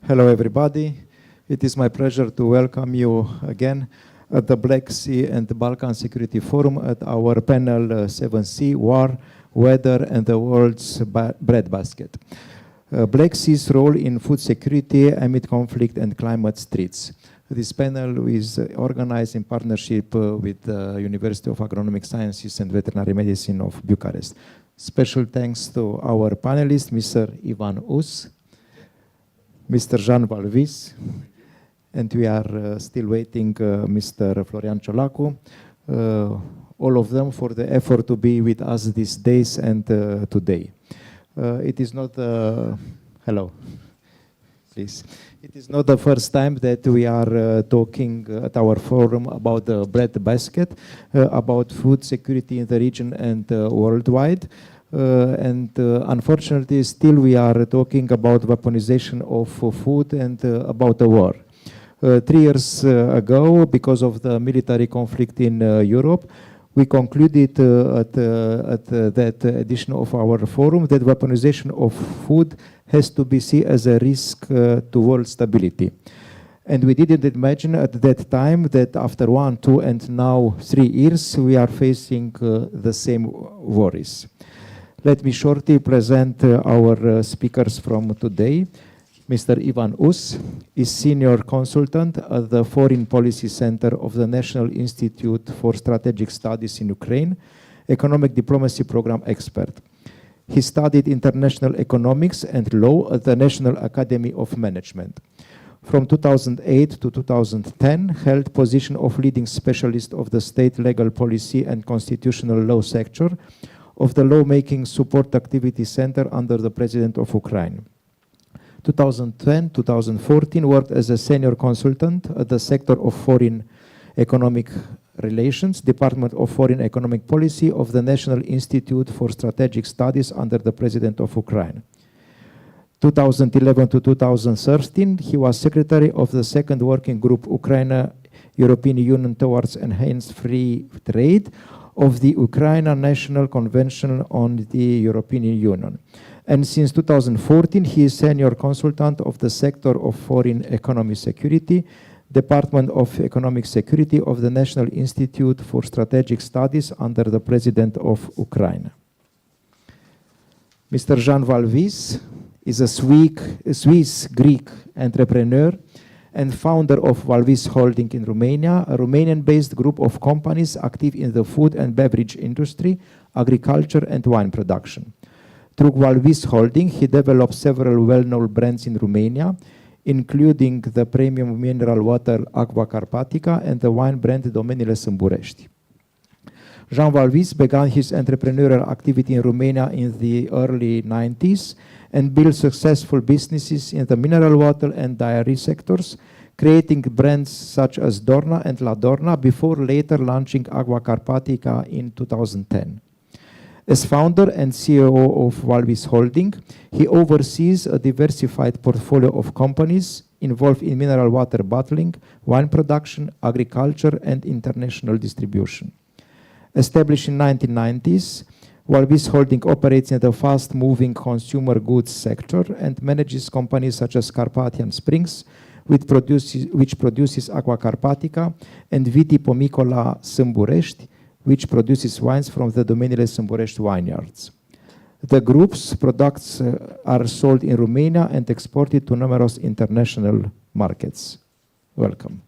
Hello, everybody. It is my pleasure to welcome you again at the Black Sea and the Balkan Security Forum at our panel 7C, War, Weather and the World's Breadbasket. Black Sea's role in food security amid conflict and climate threats. This panel is organized in partnership with the University of Agronomic Sciences and Veterinary Medicine of Bucharest. Special thanks to our panelists, Mr. Ivan Us, Mr. Jean Valvis, and we are still waiting Mr. Florian CIOLACU, all of them for the effort to be with us these days and today. It is not, hello, please. It is not the first time that we are talking at our forum about the bread basket, about food security in the region and worldwide. Unfortunately, still we are talking about weaponization of food and about the war. 3 years ago, because of the military conflict in Europe, we concluded at that edition of our forum that weaponization of food has to be seen as a risk to world stability. And we didn't imagine at that time that after 1, 2, and now 3 years, we are facing the same worries. Let me shortly present our speakers from today. Mr. Ivan Us is Senior Consultant at the Foreign Policy Center of the National Institute for Strategic Studies in Ukraine, Economic Diplomacy Program expert. He studied International Economics and Law at the National Academy of Management. From 2008 to 2010, held position of leading specialist of the State Legal Policy and Constitutional Law sector of the Lawmaking Support Activity Center under the President of Ukraine. 2010-2014 worked as a senior consultant at the sector of Foreign Economic Relations, Department of Foreign Economic Policy of the National Institute for Strategic Studies under the President of Ukraine. 2011 to 2013, he was secretary of the second working group Ukraine European Union towards enhanced free trade of the Ukraine National Convention on the European Union. And since 2014, he is senior consultant of the sector of foreign economy security, Department of Economic Security of the National Institute for Strategic Studies under the President of Ukraine. Mr. Jean Valvis is a Swiss-Greek entrepreneur and founder of Valvis Holding in Romania, a Romanian-based group of companies active in the food and beverage industry, agriculture, and wine production. Through Valvis Holding, he developed several well-known brands in Romania, including the premium mineral water Aqua Carpatica and the wine brand Domeniile Sâmburești. Jean Valvis began his entrepreneurial activity in Romania in the early 90s and built successful businesses in the mineral water and dairy sectors, creating brands such as Dorna and La Dorna before later launching Aqua Carpatica in 2010. As founder and CEO of Valvis Holding, he oversees a diversified portfolio of companies involved in mineral water bottling, wine production, agriculture, and international distribution. Established in the 1990s, Valvis Holding operates in the fast-moving consumer goods sector and manages companies such as Carpathian Springs, which produces Aqua Carpatica, and Viti Pomicola Sâmburești, which produces wines from the Domeniile Sâmburești vineyards. The group's products are sold in Romania and exported to numerous international markets. Welcome.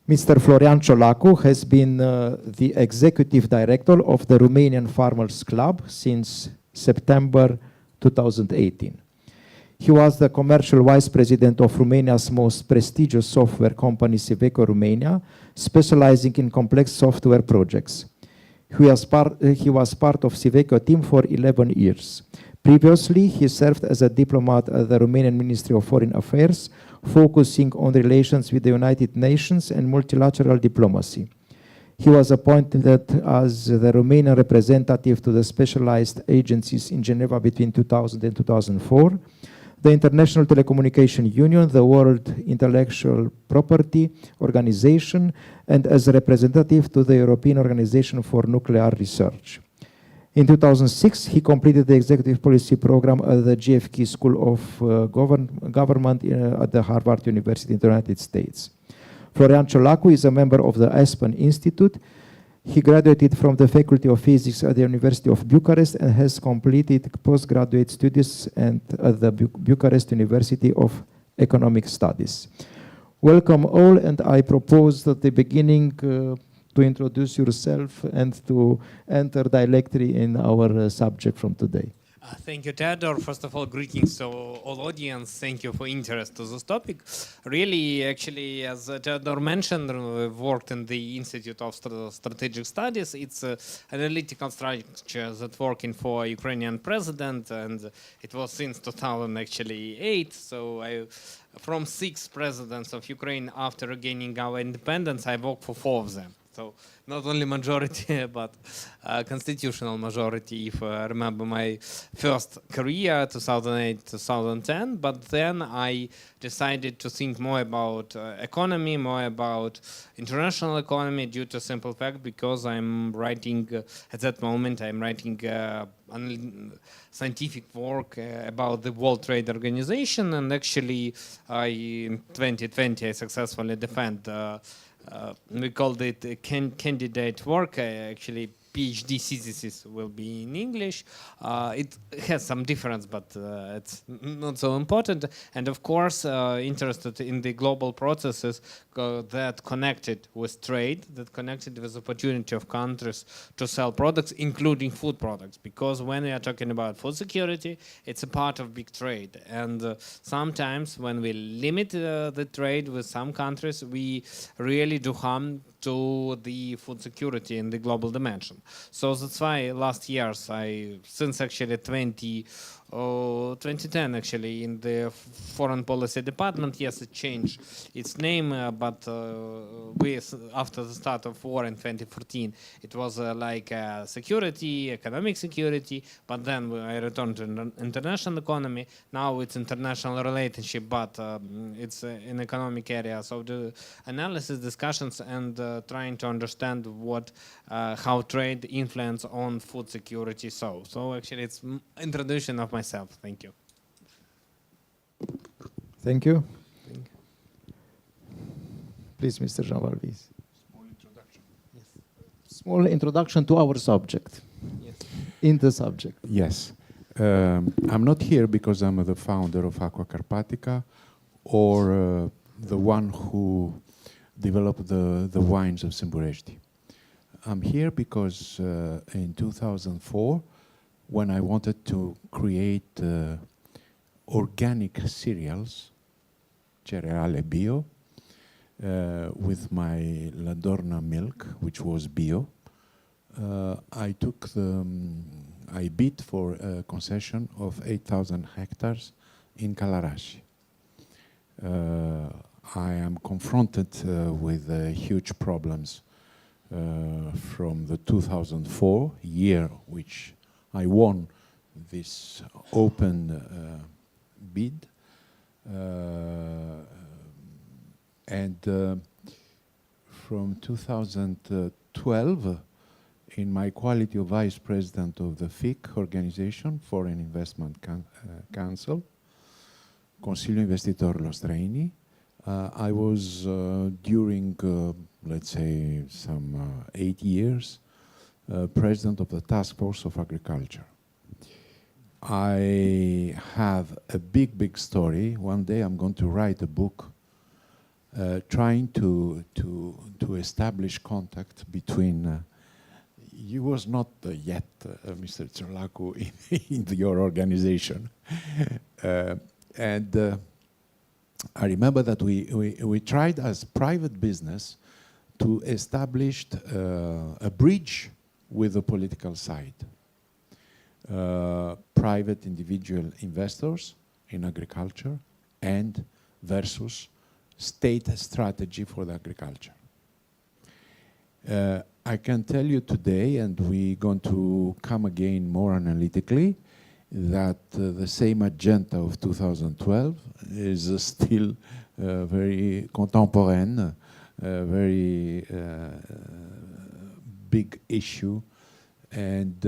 Mr. Florian CIOLACU has been the executive director of the Romanian Farmers Club since September 2018. He was the commercial vice president of Romania's most prestigious software company, VIIc Romania, specializing in complex software projects. He was part of VIIc team for 11 years. Previously, he served as a diplomat at the Romanian Ministry of Foreign Affairs, focusing on relations with the United Nations and multilateral diplomacy. He was appointed as the Romanian representative to the specialized agencies in Geneva between 2000 and 2004, the International Telecommunication Union, the World Intellectual Property Organization, and as a representative to the European Organization for Nuclear Research. In 2006, he completed the executive policy program at the GFK School of Government at the Harvard University in the United States. Florian CIOLACU is a member of the Aspen Institute. He graduated from the Faculty of Physics at the University of Bucharest and has completed postgraduate studies at the Bucharest University of Economic Studies. Welcome all, and I propose at the beginning to introduce yourself and to enter directly in our subject from today. Thank you, Teodor. First of all, greetings to all audience. Thank you for interest to this topic. Really, actually, as Teodor mentioned, we've worked in the Institute of Strategic Studies. It's an analytical structure that's working for Ukrainian president, and it was since 2008. So from 6 presidents of Ukraine after gaining our independence, I worked for 4 of them. So not only majority, but constitutional majority, if I remember my first career, 2008-2010. But then I decided to think more about economy, more about international economy, due to a simple fact, because I'm writing, at that moment, I'm writing scientific work about the World Trade Organization. And actually, in 2020, I successfully defend we called it candidate work. Actually, PhD thesis will be in English. It has some difference, but it's not so important. And of course, interested in the global processes that connected with trade, that connected with opportunity of countries to sell products, including food products. Because when we are talking about food security, it's a part of big trade. And sometimes when we limit the trade with some countries, we really do harm to the food security in the global dimension. So that's why last years, since actually 2010 actually, in the foreign policy department, yes, it changed its name, but after the start of war in 2014, it was like security, economic security, but then I returned to international economy. Now it's international relationship, but it's in economic area. So the analysis, discussions, and trying to understand how trade influence on food security. So actually, it's introduction of myself. Thank you. Thank you. Please, Mr. Jean Valvis. Small introduction. Yes. Small introduction to our subject. Yes. In the subject. Yes. I'm not here because I'm the founder of Aqua Carpatica or the one who developed the wines of Sâmburești. I'm here because in 2004, when I wanted to create organic cereals, cereale bio, with my Ladorna milk, which was bio, I bid for a concession of 8,000 hectares in Calaraș. I am confronted with huge problems from the 2004 year, which I won this open bid, and from 2012, in my quality of vice president of the VIIc organization, Foreign Investment Council, Consiliul Investitorilor Străini, I was during, let's say, some 8 years, president of the task force of agriculture. I have a big story. One day I'm going to write a book trying to establish contact between you was not Mr. CIOLACU in your organization. And I remember that we tried as private business to establish a bridge with the political side. Private individual investors in agriculture and versus state strategy for the agriculture. I can tell you today, and we're going to come again more analytically, that the same agenda of 2012 is still very contemporary, very big issue, and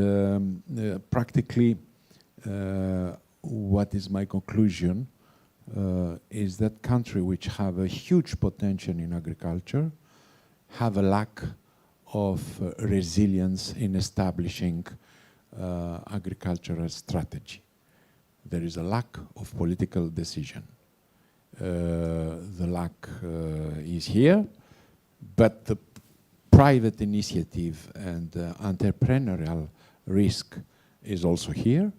practically what is my conclusion is that country which have a huge potential in agriculture have a lack of resilience in establishing agricultural strategy. There is a lack of political decision. The lack is here, but the private initiative and entrepreneurial risk is also here.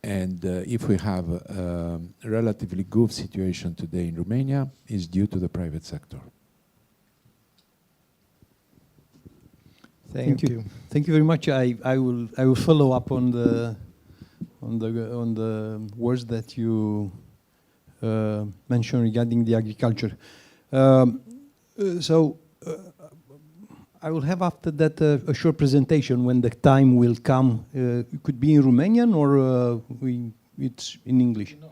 And if we have a relatively good situation today in Romania, is due to the private sector. Thank you. Thank you very much. I will follow up on the words that you mentioned regarding the agriculture. I will have after that a short presentation when the time will come. It could be in Romanian or it's in English. No.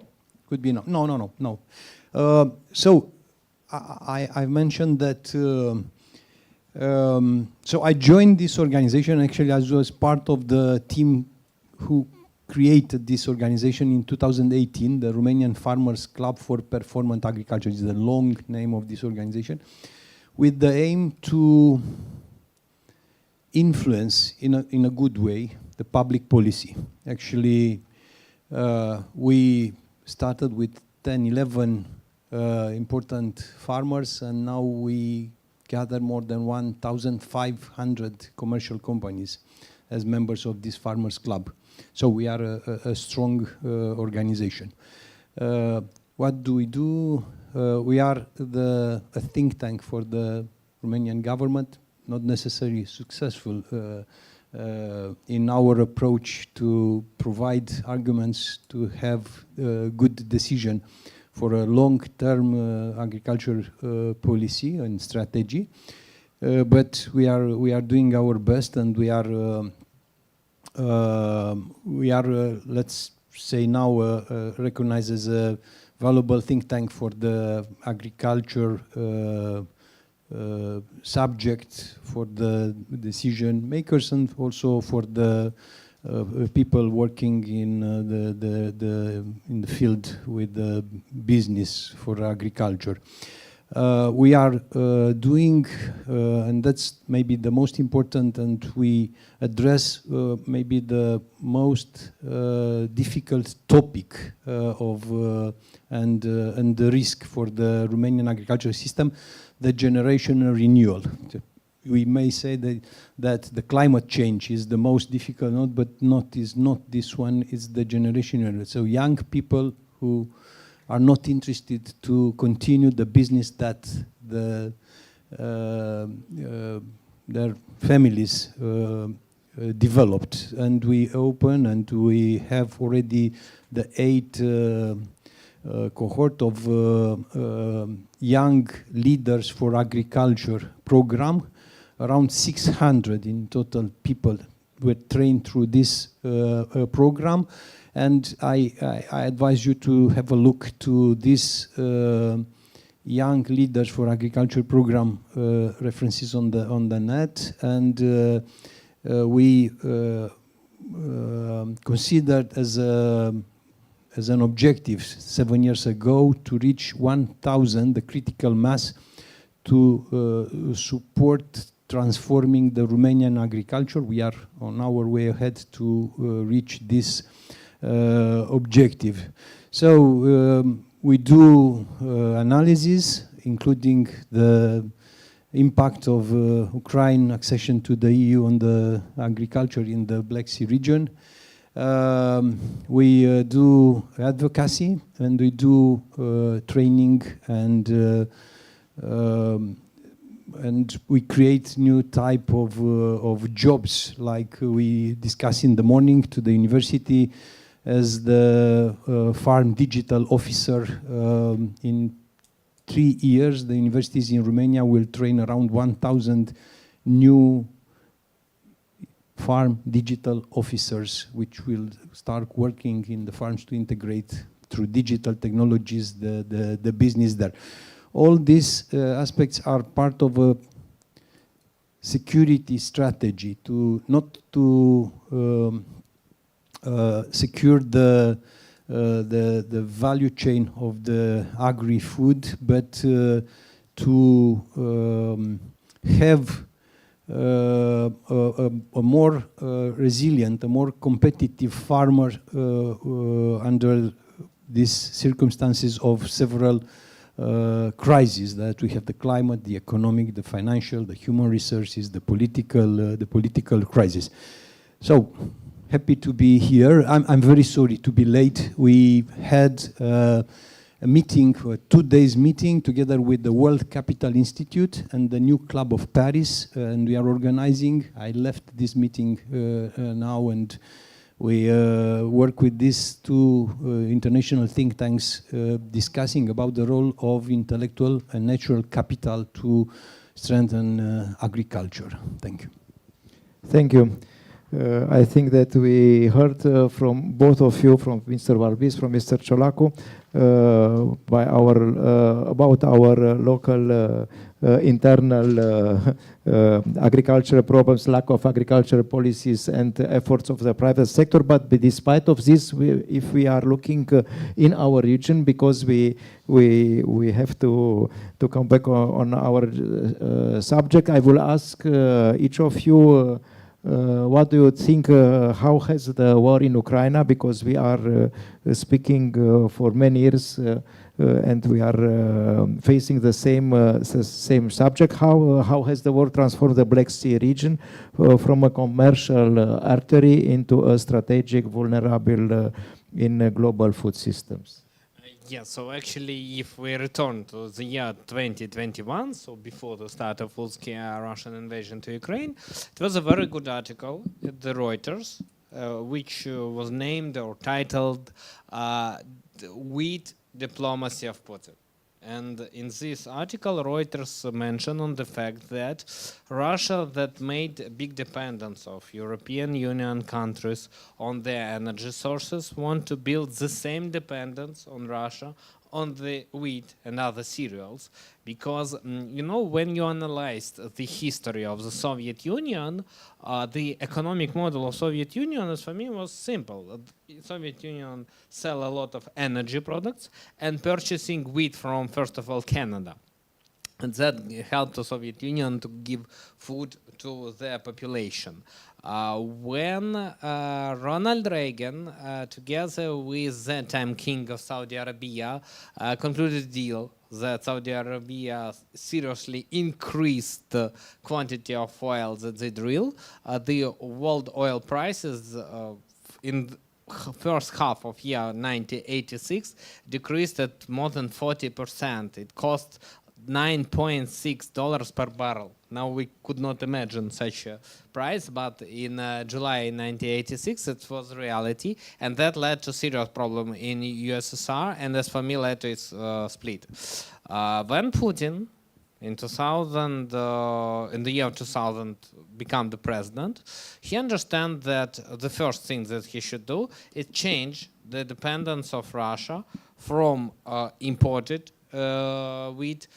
Could be no. So I mentioned that. So I joined this organization. Actually, I was part of the team who created this organization in 2018, the Romanian Farmers Club for Performant Agriculture is the long name of this organization, with the aim to influence in a good way the public policy. Actually, we started with 10, 11 important farmers, and now we gather more than 1,500 commercial companies as members of this farmers club. So we are a strong organization. What do? We are a think tank for the Romanian government, not necessarily successful in our approach to provide arguments to have a good decision for a long-term agriculture policy and strategy, but we are doing our best, and we are let's say now recognized as a valuable think tank for the agriculture subject for the decision makers and also for the people working in the field with the business for agriculture. We are doing, and that's maybe the most important, and we address maybe the most difficult topic and the risk for the Romanian agricultural system, the generational renewal. We may say that the climate change is the most difficult, but is not this one, it's the generational. So young people who are not interested to continue the business that their families developed. And we open, and we have already the 8 cohort of young leaders for agriculture program. Around 600 in total people were trained through this program, and I advise you to have a look to this young leaders for agriculture program references on the net, and we considered as an objective 7 years ago to reach 1,000, the critical mass, to support transforming the Romanian agriculture. We are on our way ahead to reach this objective. So we do analysis, including the impact of Ukraine accession to the EU on the agriculture in the Black Sea region. We do advocacy, and we do training, and we create new type of jobs, like we discussed in the morning to the university as the farm digital officer. In 3 years, the universities in Romania will train around 1,000 new farm digital officers, which will start working in the farms to integrate through digital technologies the business there. All these aspects are part of a security strategy to not to secure the value chain of the agri-food, but to have a more resilient, a more competitive farmer under these circumstances of several crises that we have: the climate, the economic, the financial, the human resources, the political crisis. So happy to be here. I'm very sorry to be late. We had a meeting, a 2 days meeting, together with the World Capital Institute and the New Club of Paris, and we are organizing. I left this meeting now, and we work with these two international think tanks discussing about the role of intellectual and natural capital to strengthen agriculture. Thank you. Thank you. I think that we heard from both of you, from Mr. Valvis, from Mr. CIOLACU, about our local internal agricultural problems, lack of agricultural policies, and efforts of the private sector. But despite of this, if we are looking in our region, because we have to come back on our subject, I will ask each of you. What do you think, how has the war in Ukraine, because we are speaking for many years and we are facing the same subject, how has the war transformed the Black Sea region from a commercial artery into a strategic vulnerable in global food systems? Yeah, so actually, if we return to the year 2021, so before the start of full-scale Russian invasion to Ukraine, it was a very good article at the Reuters, which was named or titled "Wheat Diplomacy of Putin." And in this article, Reuters mentioned on the fact that Russia, that made a big dependence of European Union countries on their energy sources, want to build the same dependence on Russia on the wheat and other cereals. Because, you know, when you analyzed the history of the Soviet Union, the economic model of Soviet Union, as for me, was simple. The Soviet Union sell a lot of energy products and purchasing wheat from, first of all, Canada. And that helped the Soviet Union to give food to their population. When Ronald Reagan, together with the time King of Saudi Arabia, concluded a deal that Saudi Arabia seriously increased the quantity of oil that they drill, the world oil prices in the first half of year 1986 decreased at more than 40%. It cost $9.6 per barrel. Now we could not imagine such a price, but in July 1986 it was reality, and that led to serious problem in USSR, and as for me led to its split. When Putin in the year 2000 became the president, he understands that the first thing that he should do is change the dependence of Russia from imported wheat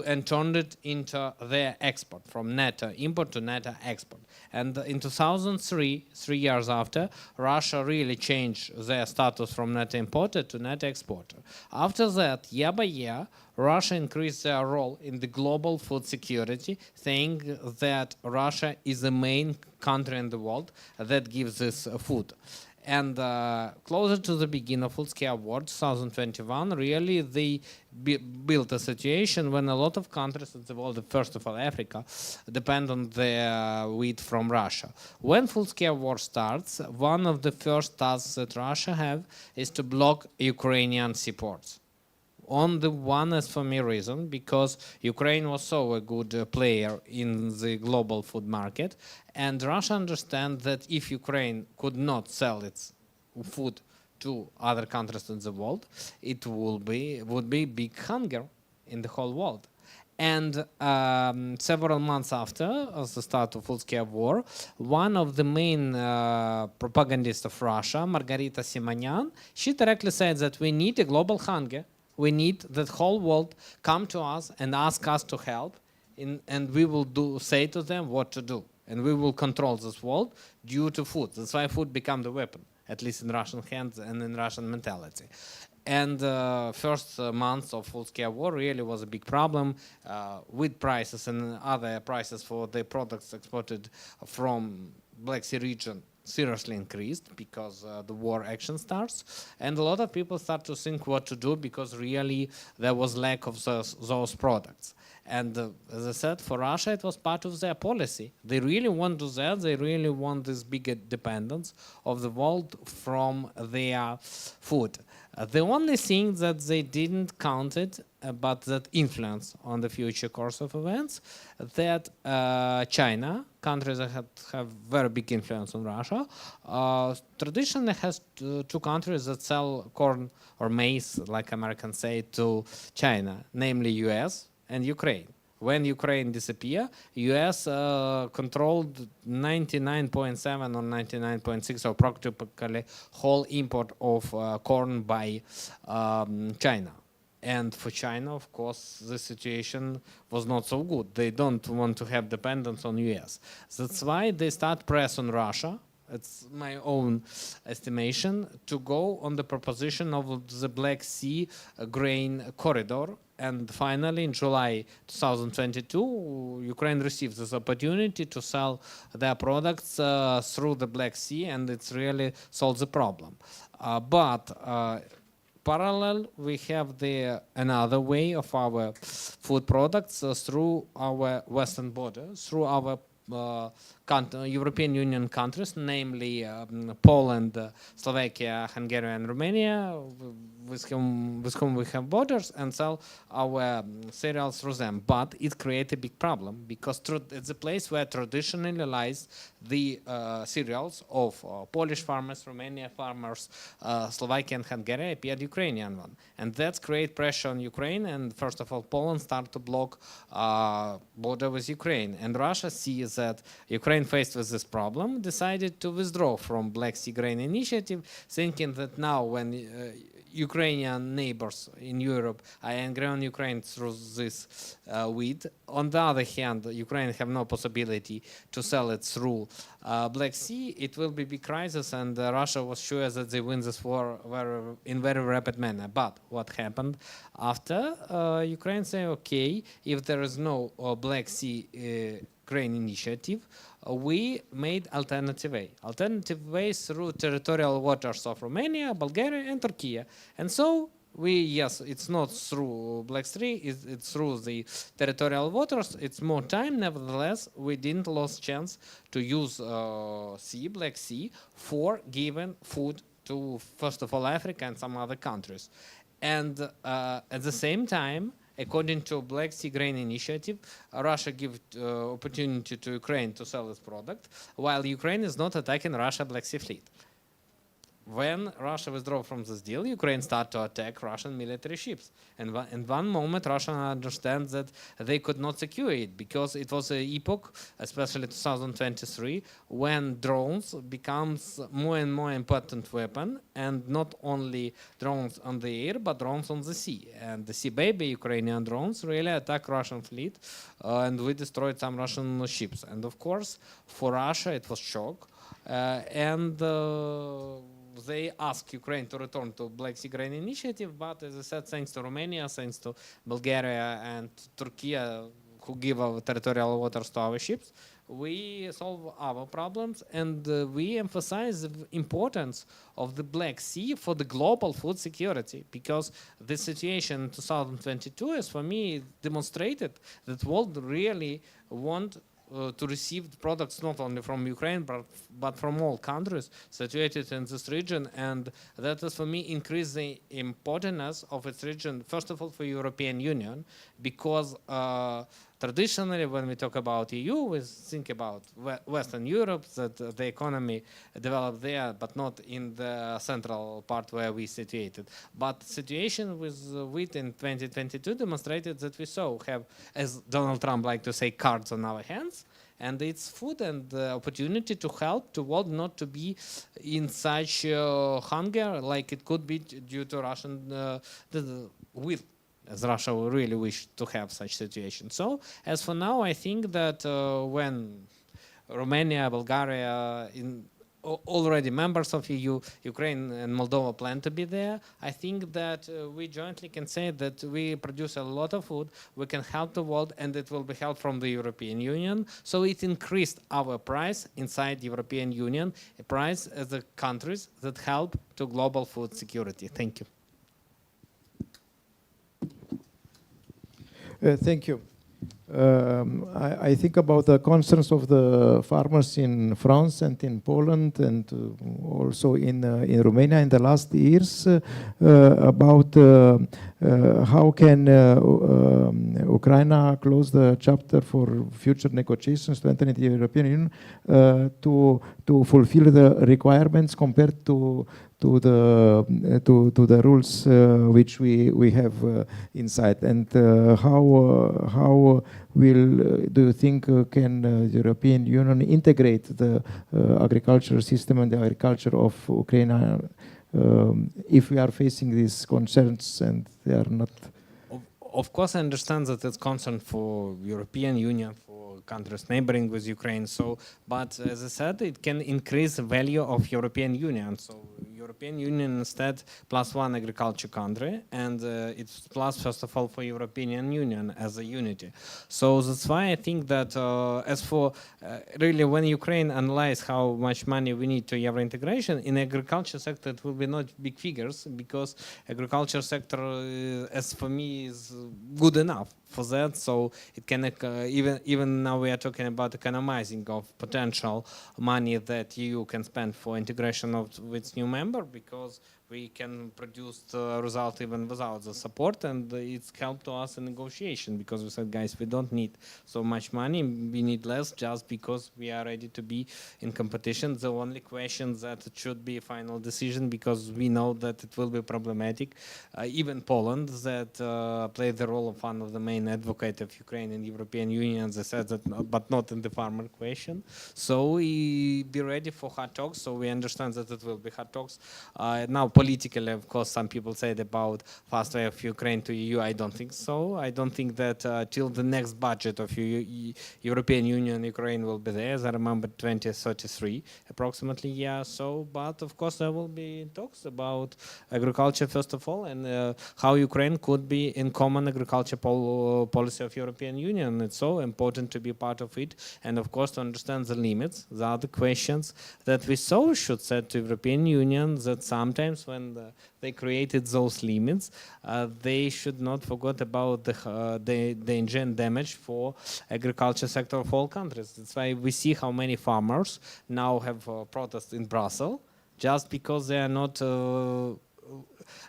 and turned it into their export, from net import to net export. And in 2003, 3 years after, Russia really changed their status from net importer to net exporter. After that, year by year, Russia increased their role in the global food security, saying that Russia is the main country in the world that gives this food. And closer to the beginning of full-scale war, 2021, really they built a situation when a lot of countries in the world, first of all Africa, depend on the wheat from Russia. When full-scale war starts, one of the first tasks that Russia have is to block Ukrainian seaports. On the one, as for me, reason, because Ukraine was so a good player in the global food market, and Russia understands that if Ukraine could not sell its food to other countries in the world, it would be big hunger in the whole world. And several months after the start of full-scale war, one of the main propagandists of Russia, Margarita Simonyan, she directly said that we need a global hunger. We need the whole world come to us and ask us to help, and we will say to them what to do. And we will control this world due to food. That's why food became the weapon, at least in Russian hands and in Russian mentality. And first months of full-scale war really was a big problem. Wheat prices and other prices for the products exported from Black Sea region seriously increased because the war action starts, and a lot of people start to think what to do because really there was lack of those products. And as I said, for Russia it was part of their policy. They really want to do that. They really want this bigger dependence of the world from their food. The only thing that they didn't count it, but that influence on the future course of events, that China, countries that have very big influence on Russia, traditionally has two countries that sell corn or maize, like Americans say, to China, namely US and Ukraine. When Ukraine disappeared, US controlled 99.7 or 99.6 or practically whole import of corn by China. And for China, of course, the situation was not so good. They don't want to have dependence on US. That's why they start press on Russia. It's my own estimation, to go on the proposition of the Black Sea grain corridor. And finally, in July 2022, Ukraine received this opportunity to sell their products through the Black Sea, and it's really solved the problem. But parallel, we have another way of our food products through our western border, through our European Union countries, namely Poland, Slovakia, Hungary, and Romania, with whom we have borders, and sell our cereals through them. But it creates a big problem because it's a place where traditionally lies the cereals of Polish farmers, Romanian farmers, Slovakian, Hungary, appeared Ukrainian one. And that creates pressure on Ukraine, and first of all, Poland started to block border with Ukraine. And Russia sees that Ukraine, faced with this problem, decided to withdraw from Black Sea Grain Initiative, thinking that now when Ukrainian neighbors in Europe are angry on Ukraine through this wheat. On the other hand, Ukraine have no possibility to sell it through Black Sea. It will be big crisis, and Russia was sure that they win this war in very rapid manner. But what happened after? Ukraine say, okay, if there is no Black Sea grain initiative, we made alternative way through territorial waters of Romania, Bulgaria, and Turkey. And so yes, it's not through Black Sea, it's through the territorial waters. It's more time. Nevertheless, we didn't lose chance to use Black Sea, for giving food to, first of all, Africa and some other countries. And at the same time, according to Black Sea Grain Initiative, Russia gives opportunity to Ukraine to sell its product, while Ukraine is not attacking Russia Black Sea fleet. When Russia withdrew from this deal, Ukraine started to attack Russian military ships. And in one moment, Russia understands that they could not secure it, because it was an epoch, especially 2023, when drones becomes more and more important weapon, and not only drones on the air, but drones on the sea. And the Sea Baby Ukrainian drones really attack Russian fleet, and we destroyed some Russian ships. And of course, for Russia, it was shock. They asked Ukraine to return to Black Sea Grain Initiative, but as I said, thanks to Romania, thanks to Bulgaria and Turkey, who give our territorial waters to our ships, we solve our problems, and we emphasize the importance of the Black Sea for the global food security, because the situation in 2022 is, for me, demonstrated that world really want to receive the products not only from Ukraine but from all countries situated in this region, and that is, for me, increase the importance of its region, first of all for European Union, because traditionally when we talk about EU, we think about Western Europe, that the economy developed there, but not in the central part where we situated. But situation with wheat in 2022 demonstrated that we have, as Donald Trump liked to say, cards on our hands, and it's food and the opportunity to help the world not to be in such hunger like it could be due to Russian will, as Russia really wish to have such situation. So as for now, I think that when Romania, Bulgaria, already members of EU, Ukraine and Moldova plan to be there, I think that we jointly can say that we produce a lot of food, we can help the world, and it will be help from the European Union. So it increased our price inside the European Union, a price as the countries that help to global food security. Thank you. Thank you. I think about the concerns of the farmers in France and in Poland and also in Romania in the last years about how can Ukraine close the chapter for future negotiations to enter into the European Union to fulfill the requirements compared to the rules which we have inside, and how do you think can the European Union integrate the agricultural system and the agriculture of Ukraine if we are facing these concerns and they are not? Of course, I understand that it's concern for European Union, for countries neighboring with Ukraine. So, but as I said, it can increase the value of European Union. So, European Union instead +1 agriculture country, and it's plus first of all for European Union as a unity. So that's why I think that as for really when Ukraine analyze how much money we need to Euro integration in agriculture sector, it will be not big figures, because agriculture sector, as for me, is good enough for that. So it can even now we are talking about economizing of potential money that EU can spend for integration of its new member, because we can produce the result even without the support, and it's helped to us in negotiation, because we said, guys, we don't need so much money, we need less, just because we are ready to be in competition. The only question that it should be a final decision, because we know that it will be problematic. Even Poland, that played the role of one of the main advocates of Ukraine in the European Union, they said that, but not in the farmer question. So we be ready for hard talks. So we understand that it will be hard talks. Now, politically, of course, some people said about fast way of Ukraine to EU. I don't think so. I don't think that till the next budget of European Union, Ukraine will be there. As I remember, 2033 approximately. Yeah. So, but of course, there will be talks about agriculture first of all, and how Ukraine could be in common agriculture policy of European Union. It's so important to be part of it, and of course to understand the limits. The other questions that we should set to European Union, that sometimes when they created those limits, they should not forget about the danger and damage for agriculture sector of all countries. That's why we see how many farmers now have protests in Brussels, just because they are not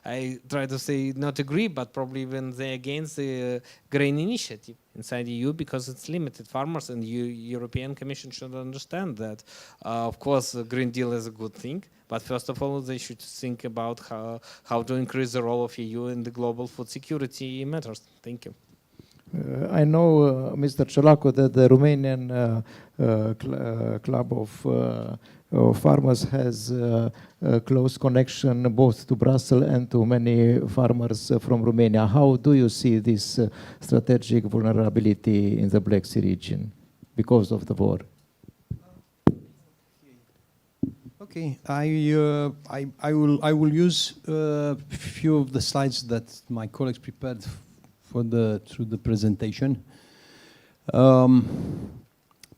I try to say not agree, but probably when they're against the grain initiative inside the EU, because it's limited farmers, and the European Commission should understand that. Of course, the Green Deal is a good thing, but first of all, they should think about how to increase the role of EU in the global food security matters. Thank you. I know, Mr. CIOLACU, that the Romanian club of farmers has a close connection both to Brussels and to many farmers from Romania. How do you see this strategic vulnerability in the Black Sea region because of the war? Okay, I will use a few of the slides that my colleagues prepared through the presentation.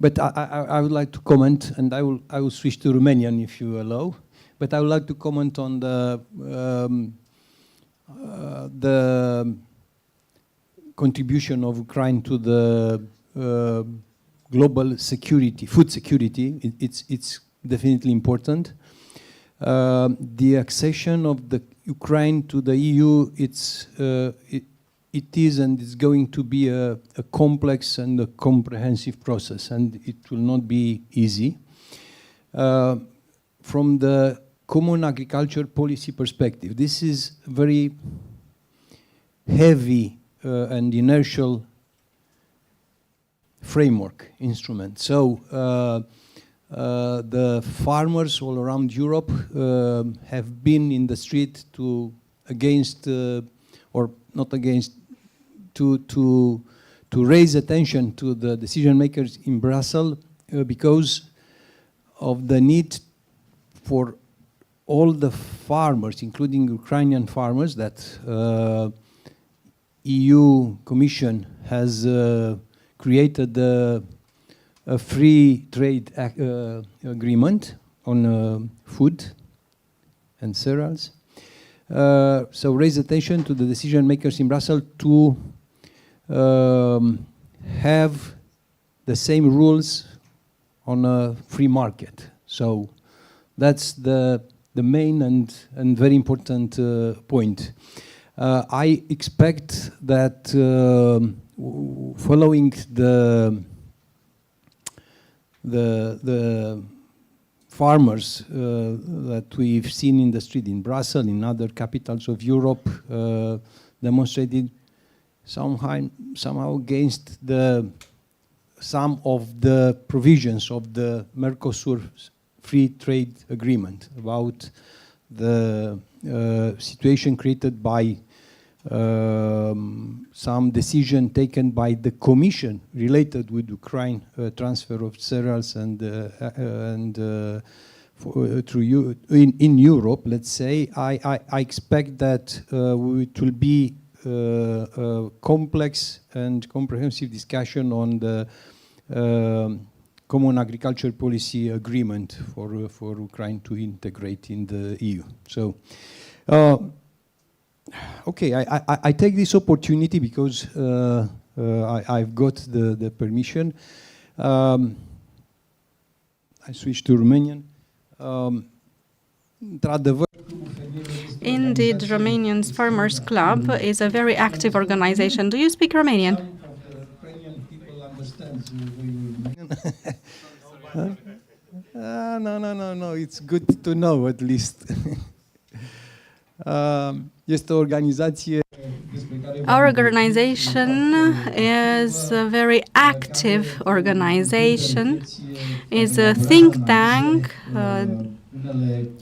but I would like to comment, and I will switch to Romanian if you allow. But I would like to comment on the contribution of Ukraine to the global security, food security. It's definitely important. The accession of the Ukraine to the EU, it is and is going to be a complex and a comprehensive process, and it will not be easy. From the common agriculture policy perspective, this is a very heavy and inertial framework instrument. So the farmers all around Europe have been in the street against or not against, to raise attention to the decision makers in Brussels because of the need for all the farmers, including Ukrainian farmers, that EU Commission has created a free trade agreement on food and cereals. So raise attention to the decision makers in Brussels to have the same rules on a free market. So that's the main and very important point. I expect that following the farmers that we've seen in the street in Brussels, in other capitals of Europe, demonstrated somehow against some of the provisions of the Mercosur free trade agreement, about the situation created by some decision taken by the Commission related with Ukraine transfer of cereals and in Europe, let's say. I expect that it will be a complex and comprehensive discussion on the Common Agriculture Policy Agreement for Ukraine to integrate in the EU. So, okay, I take this opportunity because I've got the permission. I switch to Romanian. Indeed, Romanian Farmers Club is a very active organization. Do you speak Romanian? No, it's good to know at least. Este o organizație. Our organization is a very active organization. It's a think tank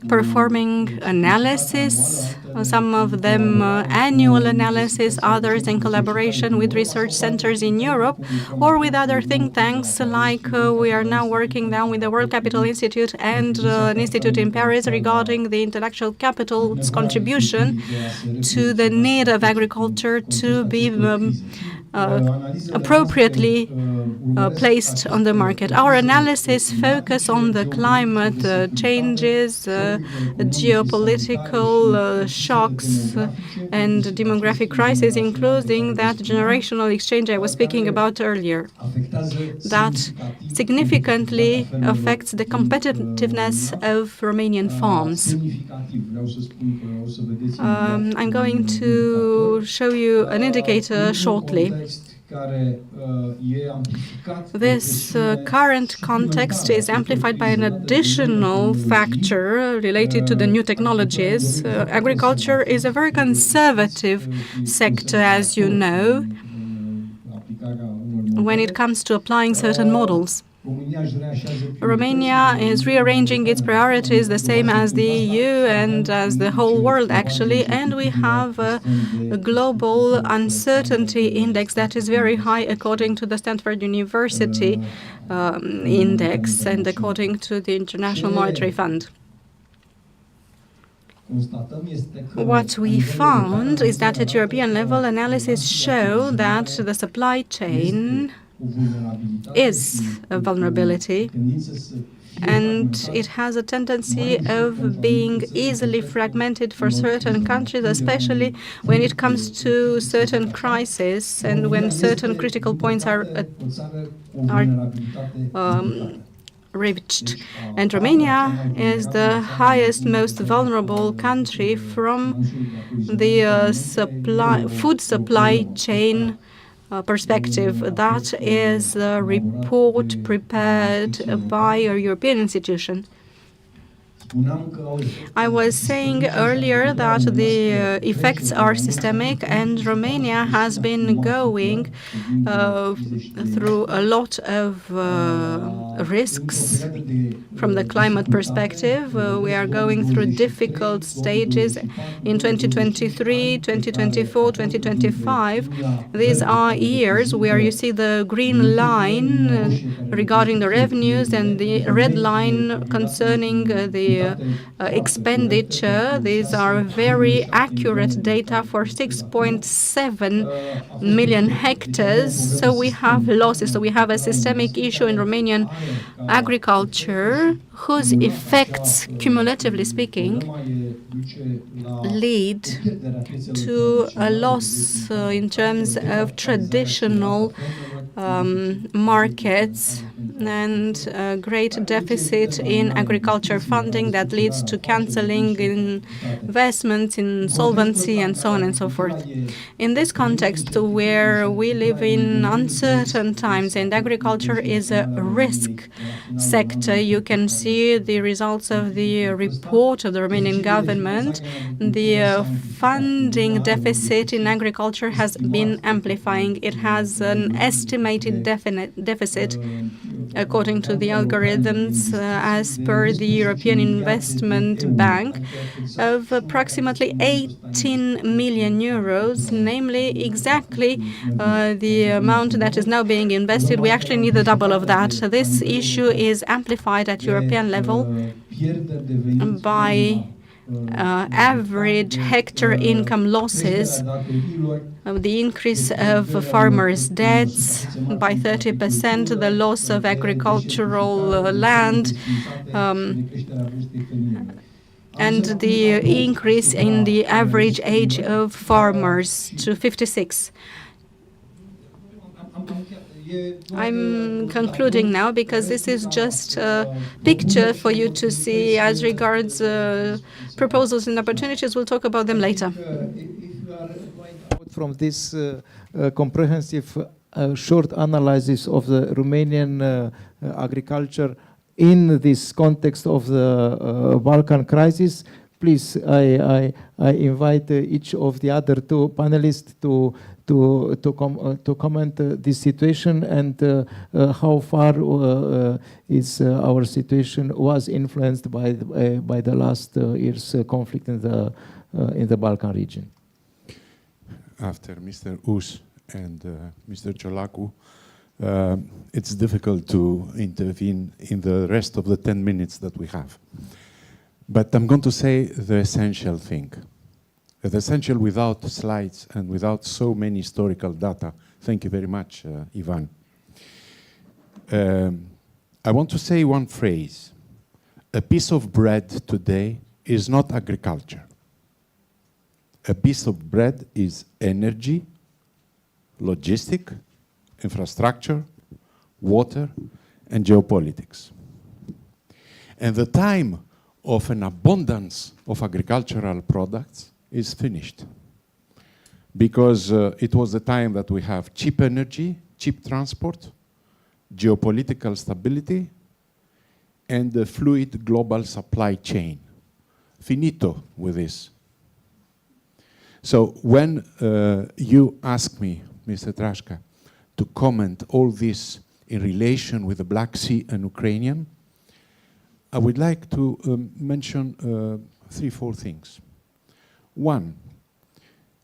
performing analysis, some of them annual analysis, others in collaboration with research centers in Europe or with other think tanks, like we are now working now with the World Capital Institute and an institute in Paris regarding the intellectual capital's contribution to the need of agriculture to be appropriately placed on the market. Our analysis focus on the climate changes, geopolitical shocks, and demographic crisis, including that generational exchange I was speaking about earlier. That significantly affects the competitiveness of Romanian farms. I'm going to show you an indicator shortly. This current context is amplified by an additional factor related to the new technologies. Agriculture is a very conservative sector, as you know, when it comes to applying certain models. Romania is rearranging its priorities the same as the EU and as the whole world, actually, and we have a global uncertainty index that is very high according to the Stanford University index and according to the International Monetary Fund. What we found is that at European level, analysis show that the supply chain is a vulnerability, and it has a tendency of being easily fragmented for certain countries, especially when it comes to certain crises and when certain critical points are reached. And Romania is the highest, most vulnerable country from the food supply chain perspective. That is a report prepared by a European institution. I was saying earlier that the effects are systemic, and Romania has been going through a lot of risks from the climate perspective. We are going through difficult stages in 2023, 2024, 2025. These are years where you see the green line regarding the revenues and the red line concerning the expenditure. These are very accurate data for 6.7 million hectares. So we have losses. So we have a systemic issue in Romanian agriculture whose effects, cumulatively speaking, lead to a loss in terms of traditional markets and a great deficit in agriculture funding that leads to cancelling investments, insolvency, and so on and so forth. In this context, where we live in uncertain times and agriculture is a risk sector, you can see the results of the report of the Romanian government. The funding deficit in agriculture has been amplifying. It has an estimated deficit, according to the algorithms as per the European Investment Bank, of approximately 18 million euros, namely exactly the amount that is now being invested. We actually need the double of that. So this issue is amplified at European level by average hectare income losses, the increase of farmers' debts by 30%, the loss of agricultural land, and the increase in the average age of farmers to 56. I'm concluding now because this is just a picture for you to see as regards proposals and opportunities. We'll talk about them later. From this comprehensive short analysis of the Romanian agriculture in this context of the Balkan crisis, please, I invite each of the other two panelists to comment this situation and how far is our situation was influenced by the last year's conflict in the Balkan region. After Mr. Us and Mr. CIOLACU, it's difficult to intervene in the rest of the 10 minutes that we have. But I'm going to say the essential thing. The essential without slides and without so many historical data. Thank you very much, Ivan. I want to say one phrase. A piece of bread today is not agriculture. A piece of bread is energy, logistic, infrastructure, water, and geopolitics. And the time of an abundance of agricultural products is finished. Because it was the time that we have cheap energy, cheap transport, geopolitical stability, and a fluid global supply chain. Finito with this. So when you ask me, Mr. TRATCîn, to comment all this in relation with the Black Sea and Ukrainian, I would like to mention 3-4 things. One,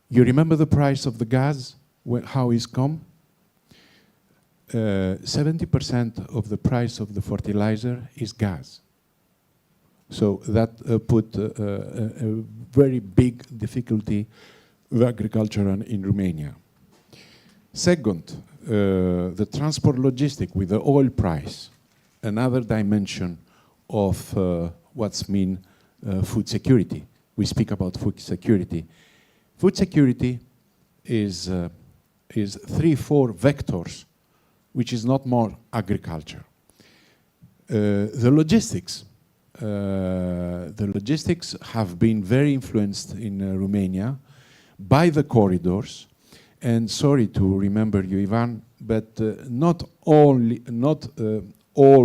you remember the price of the gas, how it's come? 70% of the price of the fertilizer is gas. So that put a very big difficulty with agriculture in Romania. Second, the transport logistic with the oil price, another dimension of what's mean food security. We speak about food security. Food security is 3-4 vectors, which is not more agriculture. The logistics have been very influenced in Romania by the corridors. And sorry to remember you, Ivan, but not all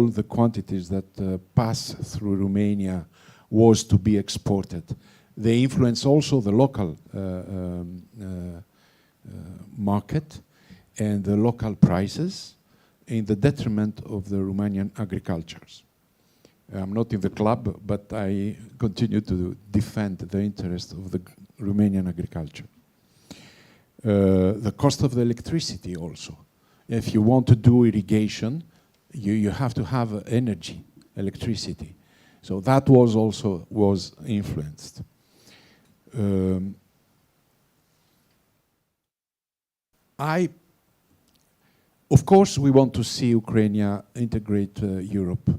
the quantities that pass through Romania was to be exported. They influence also the local market and the local prices in the detriment of the Romanian agricultures. I'm not in the club, but I continue to defend the interest of the Romanian agriculture. The cost of the electricity also. If you want to do irrigation, you have to have energy, electricity. So that was also influenced. Of course, we want to see Ukraine integrate Europe.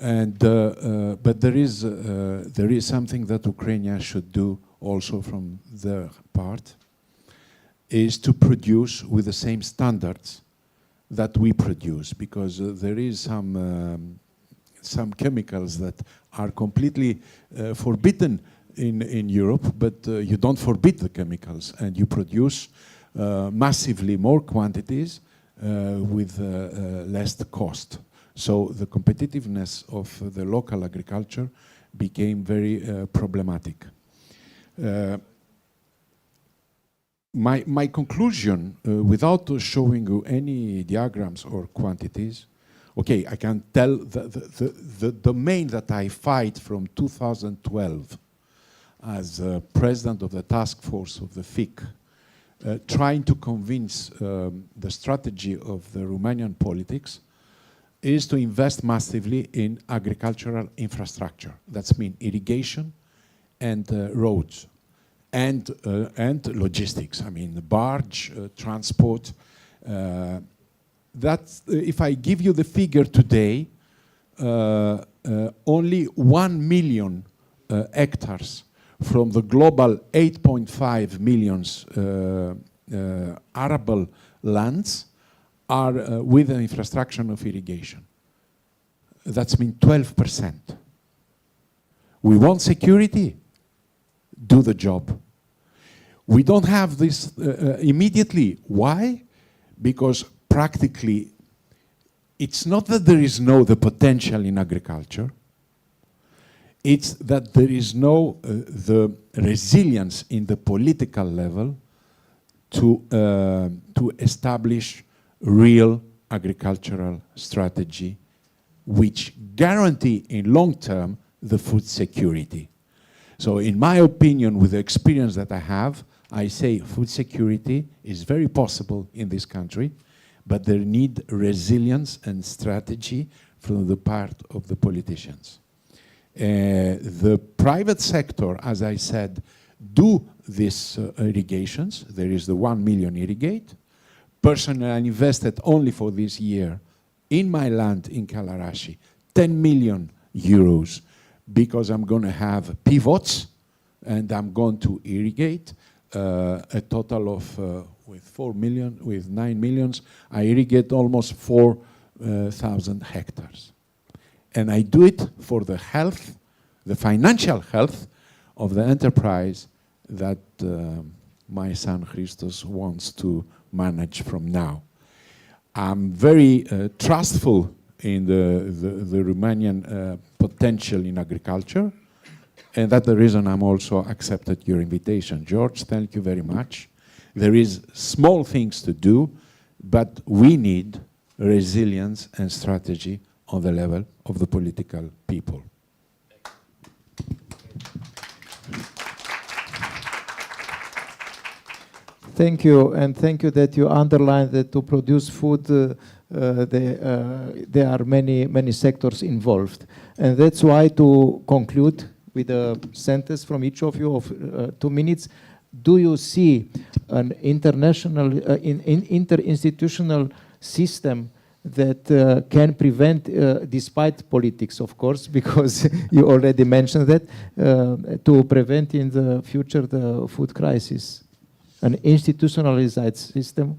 And but there is something that Ukraine should do also from their part, is to produce with the same standards that we produce, because there is some chemicals that are completely forbidden in Europe, but you don't forbid the chemicals, and you produce massively more quantities with less cost. So the competitiveness of the local agriculture became very problematic. My conclusion, without showing you any diagrams or quantities, okay, I can tell the domain that I fight from 2012 as president of the task force of the VIIc, trying to convince the strategy of the Romanian politics is to invest massively in agricultural infrastructure. That's mean irrigation and roads and logistics. I mean barge, transport. That's, if I give you the figure today, only 1 million hectares from the global 8.5 million arable lands are with the infrastructure of irrigation. That's mean 12%. We want security, do the job. We don't have this immediately. Why? Because practically, it's not that there is the potential in agriculture, it's that there is the resilience in the political level to establish real agricultural strategy which guarantee in long term the food security. So in my opinion, with the experience that I have, I say food security is very possible in this country, but there need resilience and strategy from the part of the politicians. The private sector, as I said, do these irrigations. There is the 1 million irrigate. Personally, I invested only for this year in my land in Kalarashi 10 million euros because I'm going to have pivots and I'm going to irrigate a total of with 9 millions, I irrigate almost 4,000 hectares. And I do it for the health, the financial health of the enterprise that my son Christos wants to manage from now. I'm very trustful in the Romanian potential in agriculture, and that's the reason I'm also accepted your invitation. George, thank you very much. There is small things to do, but we need resilience and strategy on the level of the political people. Thank you, and thank you that you underlined that to produce food, there are many sectors involved. And that's why, to conclude with a sentence from each of you of 2 minutes, do you see an international, interinstitutional system that can prevent, despite politics, of course, because you already mentioned that, to prevent in the future the food crisis? An institutionalized system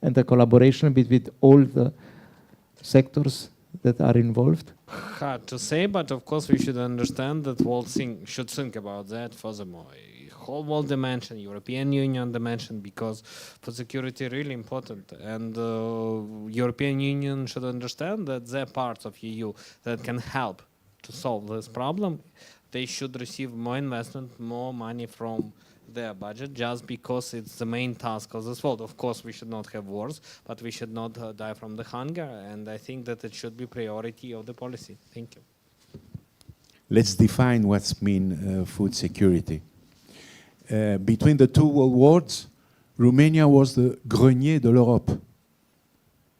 and the collaboration between all the sectors that are involved? Hard to say, but of course we should understand that world should think about that furthermore. Whole world dimension, European Union dimension, because for security really important. And European Union should understand that they're parts of EU that can help to solve this problem. They should receive more investment, more money from their budget, just because it's the main task of this world. Of course, we should not have wars, but we should not die from the hunger. And I think that it should be priority of the policy. Thank you. Let's define what's mean food security. Between the two world wars, Romania was the grenier de l'Europe.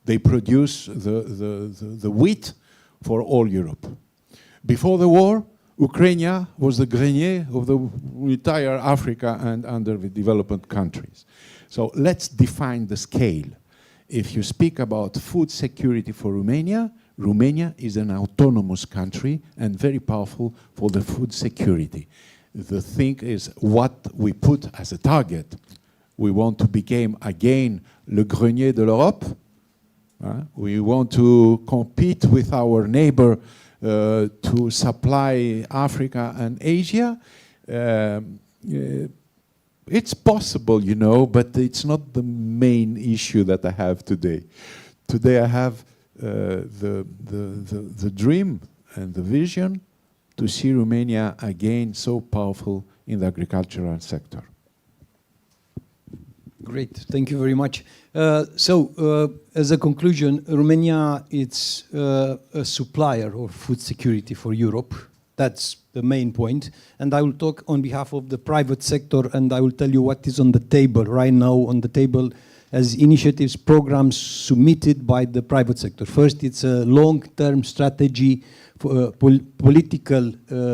They produce the wheat for all Europe. Before the war, Ukraine was the grenier of the entire Africa and underdeveloped countries. So let's define the scale. If you speak about food security for Romania, Romania is an autonomous country and very powerful for the food security. The thing is what we put as a target. We want to become again le grenier de l'Europe. We want to compete with our neighbor to supply Africa and Asia. It's possible, you know, but it's not the main issue that I have today. Today I have the dream and the vision to see Romania again so powerful in the agricultural sector. Great, thank you very much. As a conclusion, Romania is a supplier of food security for Europe. That's the main point. And I will talk on behalf of the private sector, and I will tell you what is on the table right now, on the table as initiatives, programs submitted by the private sector. First, it's a long-term strategy, for, political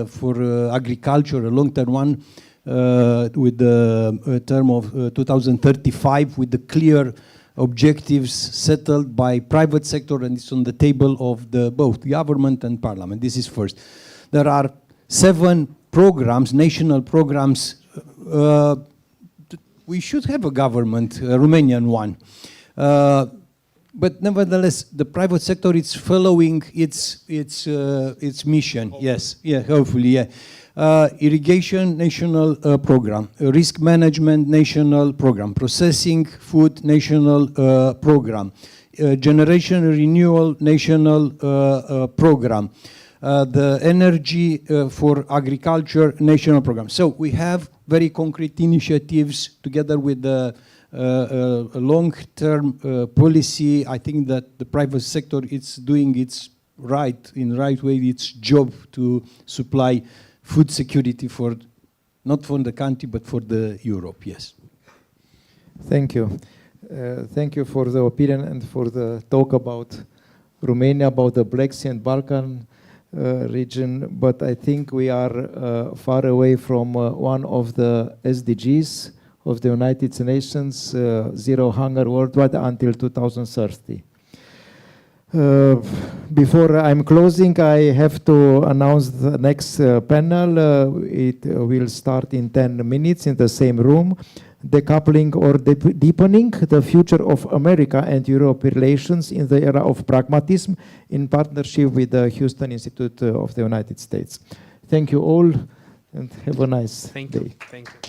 for agriculture, a long-term one, with the term of 2035, with the clear objectives settled by private sector, and it's on the table of both government and parliament. This is first. There are 7 programs, national programs. We should have a government, a Romanian one. But nevertheless, the private sector is following its mission. Hopefully. Yes, yeah, hopefully, yeah. Irrigation national program, risk management national program, processing food national program, generation renewal national program, the energy for agriculture national program. So we have very concrete initiatives together with the a long-term policy. I think that the private sector is doing its right way, its job to supply food security for, not for the country, but for the Europe, yes. Thank you. Thank you for the opinion and for the talk about Romania, about the Black Sea and Balkan region, but I think we are far away from one of the SDGs of the United Nations, zero hunger worldwide until 2030. Before I'm closing, I have to announce the next panel. It will start in 10 minutes in the same room. Decoupling or deepening the future of America and Europe relations in the era of pragmatism, in partnership with the Houston Institute of the United States. Thank you all and have a nice day. Thank you.